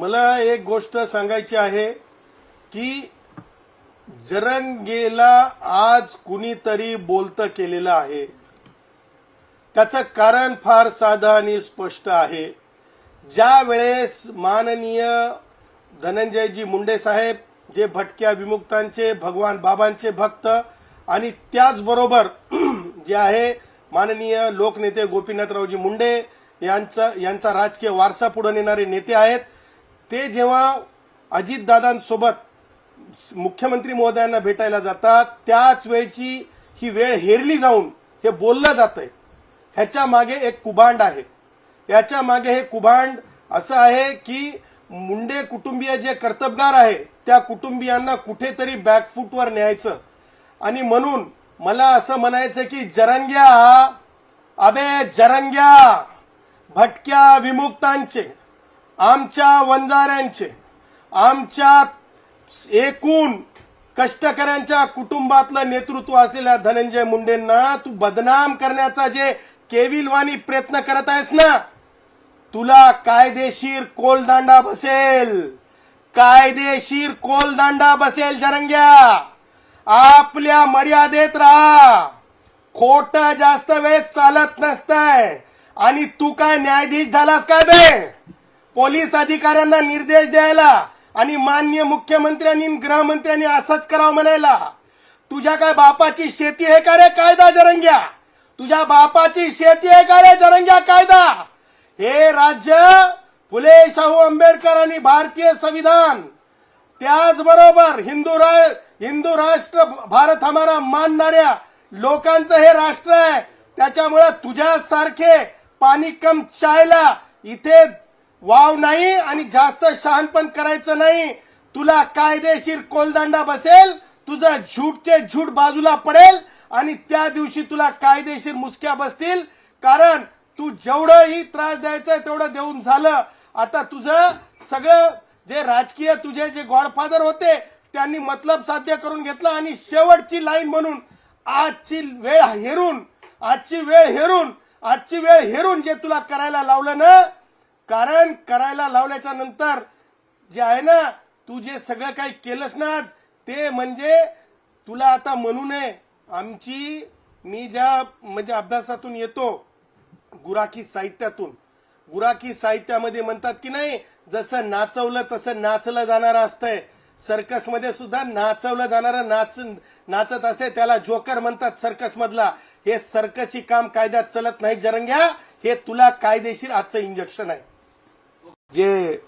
मला एक गोष्ट सांगायची आहे की जरंगेला आज कुणीतरी बोलतं केलेलं आहे. त्याचं कारण फार साधं आणि स्पष्ट आहे. ज्या वेळेस माननीय धनंजयजी मुंडे साहेब जे भटक्या विमुक्तांचे भगवान बाबांचे भक्त आणि त्याचबरोबर जे आहे माननीय लोकनेते गोपीनाथरावजी मुंडे यांचा राजकीय वारसा पुढे नेणारे नेते आहेत, ते जेव्हा अजितदादांसोबत मुख्यमंत्री महोदयांना भेटायला जातात त्याच वेळची ही वेळ हेरली जाऊन हे बोललं जातंय. ह्याच्या मागे एक कुभांड आहे. याच्या मागे हे कुभांड असं आहे की मुंडे कुटुंबीय जे कर्तबगार आहे त्या कुटुंबियांना कुठेतरी बॅकफूटवर न्यायचं. आणि म्हणून मला असं म्हणायचं की जरंग्या, अबे जरंग्या, भटक्या विमुक्तांचे, आमच्या वंजाऱ्यांचे, आमच्या एकूण कष्टकऱ्यांच्या कुटुंबातलं नेतृत्व असलेल्या धनंजय मुंडेंना तू बदनाम करण्याचा जे केविलवाणी प्रयत्न करत आहेस ना, तुला कायदेशीर कोलदांडा बसेल. कायदेशीर कोलदांडा बसेल. जरंग्या, आपल्या मर्यादेत राहा. खोट जास्त वेळ चालत नसतंय. आणि तू काय न्यायाधीश झालास काय बे? पोलीस अधिकाऱ्यांना निर्देश द्यायला आणि माननीय मुख्यमंत्र्यांनी गृहमंत्र्यांनी असंच करावं म्हणायला. तुझ्या काय बापाची शेती आहे का रे कायदा जरंग्या? तुझ्या बापाची शेती आहे का रे जरंग्या कायदा? हे राज्य फुले शाहू आंबेडकर आणि भारतीय संविधान त्याचबरोबर हिंदू राष्ट्र भारत हमारा मानणाऱ्या लोकांचं हे राष्ट्र आहे. त्याच्यामुळे तुझ्यासारखे पाणी कम चायला इथे वाव नाही आणि जास्त शहाणपण करायचं नाही. तुला कायदेशीर कोलदांडा बसेल. तुझं झूटचे झूट बाजूला पडेल आणि त्या दिवशी तुला कायदेशीर मुसक्या बसतील. कारण तू जेवढंही त्रास द्यायचं तेवढं देऊन झालं. आता तुझं सगळं जे राजकीय तुझे जे गॉडफादर होते त्यांनी मतलब साध्य करून घेतलं आणि शेवटची लाईन म्हणून आजची वेळ हेरून जे तुला करायला लावलं ना, कारण करायला लावल्याच्या नंतर जे आहे ना, तू जे सगळं काही केलंस ना आज, ते म्हणजे तुला आता म्हणू नये. मी ज्या म्हणजे अभ्यासातून येतो, गुराखी साहित्यामध्ये म्हणतात की नाही, जसं नाचवलं तसं नाचलं जाणारं असतंय. सर्कसमध्ये सुद्धा नाचवलं जाणारं नाचत असते, त्याला जोकर म्हणतात सर्कस मधला. हे सर्कसी काम कायद्यात चलत नाही जरंग्या. हे तुला कायदेशीर आजचं इंजेक्शन आहे. जे